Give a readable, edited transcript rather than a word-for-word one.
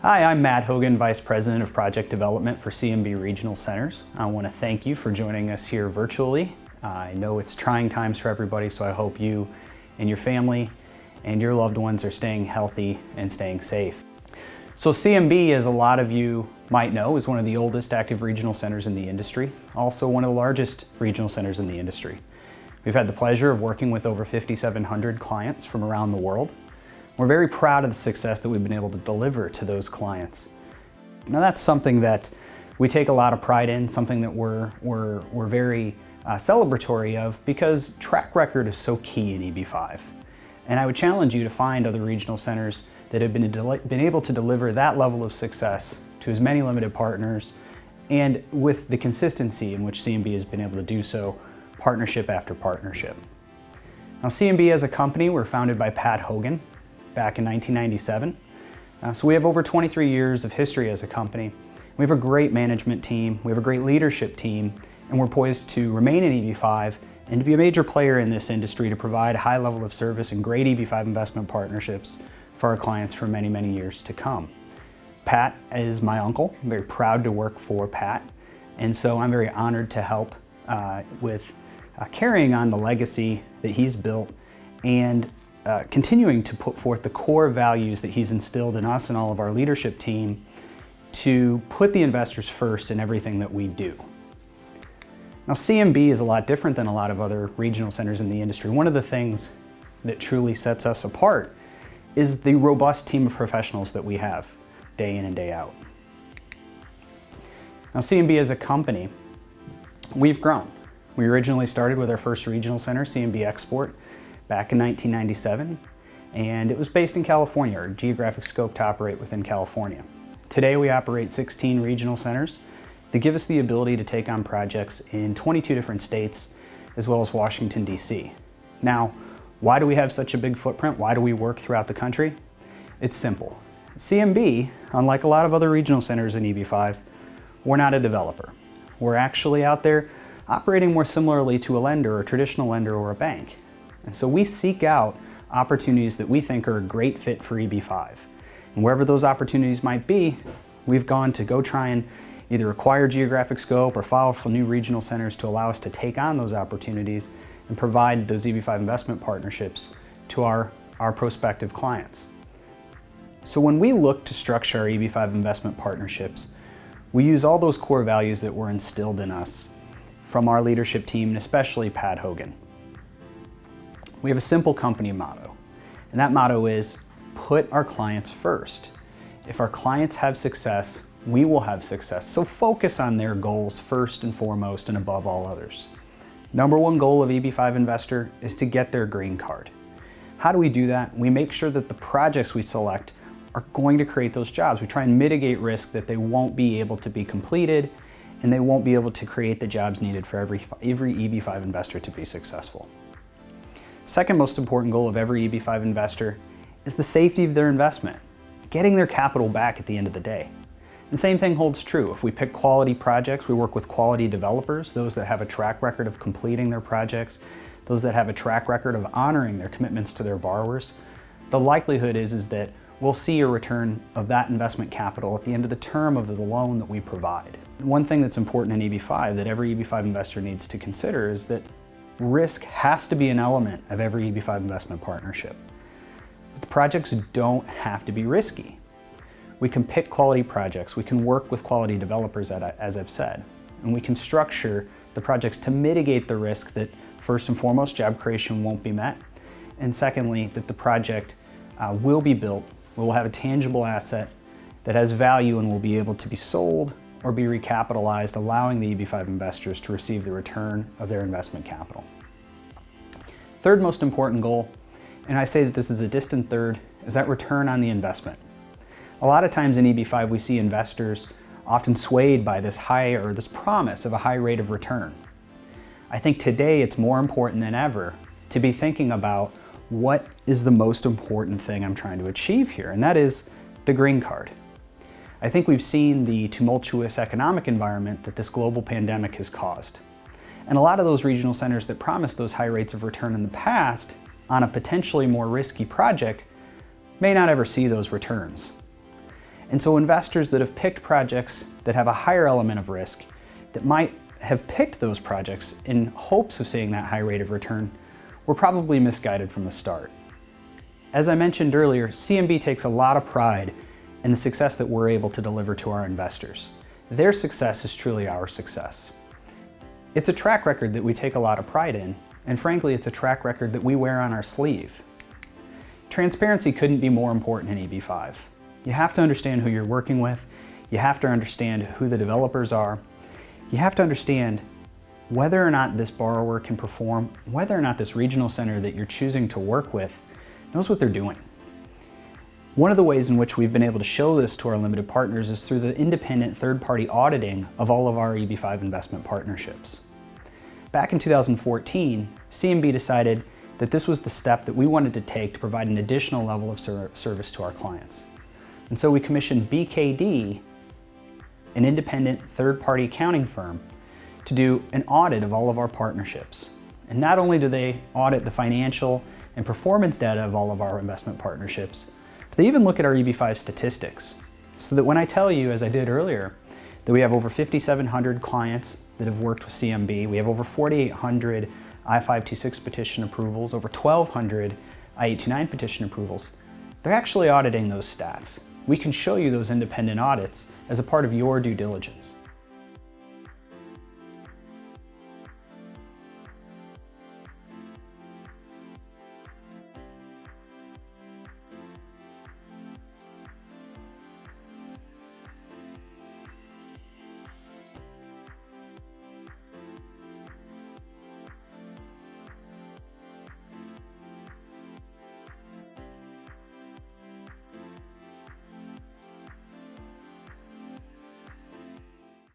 Hi, I'm Matt Hogan, Vice President of Project Development for CMB Regional Centers. I want to thank you for joining us here virtually. I know it's trying times for everybody, so I hope you and your family and your loved ones are staying healthy and staying safe. So CMB, as a lot of you might know, is one of the oldest active regional centers in the industry, also one of the largest regional centers in the industry. We've had the pleasure of working with over 5,700 clients from around the world. We're very proud of the success that we've been able to deliver to those clients. Now that's something that we take a lot of pride in, something that we're very celebratory of, because track record is so key in EB5. And I would challenge you to find other regional centers that have been able to deliver that level of success to as many limited partners and with the consistency in which CMB has been able to do so, partnership after partnership. Now CMB as a company, we're founded by Pat Hogan back in 1997. So we have over 23 years of history as a company. We have a great management team, we have a great leadership team, and we're poised to remain in EB5 and to be a major player in this industry to provide a high level of service and great EB5 investment partnerships for our clients for many, many years to come. Pat is my uncle. I'm very proud to work for Pat, and so I'm very honored to help with carrying on the legacy that he's built and continuing to put forth the core values that he's instilled in us and all of our leadership team to put the investors first in everything that we do. Now CMB is a lot different than a lot of other regional centers in the industry. One of the things that truly sets us apart is the robust team of professionals that we have day in and day out. Now CMB as a company, we've grown. We originally started with our first regional center, CMB Export, back in 1997, and it was based in California, our geographic scope to operate within California. Today we operate 16 regional centers that give us the ability to take on projects in 22 different states, as well as Washington, D.C. Now, why do we have such a big footprint? Why do we work throughout the country? It's simple. CMB, unlike a lot of other regional centers in EB5, we're not a developer. We're actually out there operating more similarly to a lender, or a traditional lender, or a bank. And so we seek out opportunities that we think are a great fit for EB5. And wherever those opportunities might be, we've gone to go try and either acquire geographic scope or file for new regional centers to allow us to take on those opportunities and provide those EB5 investment partnerships to our prospective clients. So when we look to structure our EB5 investment partnerships, we use all those core values that were instilled in us from our leadership team, and especially Pat Hogan. We have a simple company motto, and that motto is put our clients first. If our clients have success, we will have success. So focus on their goals first and foremost and above all others. Number one goal of EB5 investor is to get their green card. How do we do that? We make sure that the projects we select are going to create those jobs. We try and mitigate risk that they won't be able to be completed and they won't be able to create the jobs needed for every EB5 investor to be successful. Second most important goal of every EB5 investor is the safety of their investment, getting their capital back at the end of the day. The same thing holds true. If we pick quality projects, we work with quality developers, those that have a track record of completing their projects, those that have a track record of honoring their commitments to their borrowers. The likelihood is that we'll see a return of that investment capital at the end of the term of the loan that we provide. One thing that's important in EB5 that every EB5 investor needs to consider is that risk has to be an element of every EB5 investment partnership. But the projects don't have to be risky. We can pick quality projects, we can work with quality developers, as I've said, and we can structure the projects to mitigate the risk that first and foremost, job creation won't be met, and secondly, that the project will be built, will have a tangible asset that has value and will be able to be sold or be recapitalized, allowing the EB5 investors to receive the return of their investment capital. Third most important goal, and I say that this is a distant third, is that return on the investment. A lot of times in EB5 we see investors often swayed by this promise of a high rate of return. I think today it's more important than ever to be thinking about what is the most important thing I'm trying to achieve here, and that is the green card. I think we've seen the tumultuous economic environment that this global pandemic has caused. And a lot of those regional centers that promised those high rates of return in the past on a potentially more risky project may not ever see those returns. And so investors that have picked projects that have a higher element of risk, that might have picked those projects in hopes of seeing that high rate of return, were probably misguided from the start. As I mentioned earlier, CMB takes a lot of pride in the success that we're able to deliver to our investors. Their success is truly our success. It's a track record that we take a lot of pride in, and frankly, it's a track record that we wear on our sleeve. Transparency couldn't be more important in EB-5. You have to understand who you're working with, you have to understand who the developers are, you have to understand whether or not this borrower can perform, whether or not this regional center that you're choosing to work with knows what they're doing. One of the ways in which we've been able to show this to our limited partners is through the independent third-party auditing of all of our EB-5 investment partnerships. Back in 2014, CMB decided that this was the step that we wanted to take to provide an additional level of service to our clients. And so we commissioned BKD, an independent third-party accounting firm, to do an audit of all of our partnerships. And not only do they audit the financial and performance data of all of our investment partnerships, but they even look at our EB-5 statistics. So that when I tell you, as I did earlier, that we have over 5,700 clients that have worked with CMB, we have over 4,800 I-526 petition approvals, over 1,200 I-829 petition approvals, they're actually auditing those stats. We can show you those independent audits as a part of your due diligence.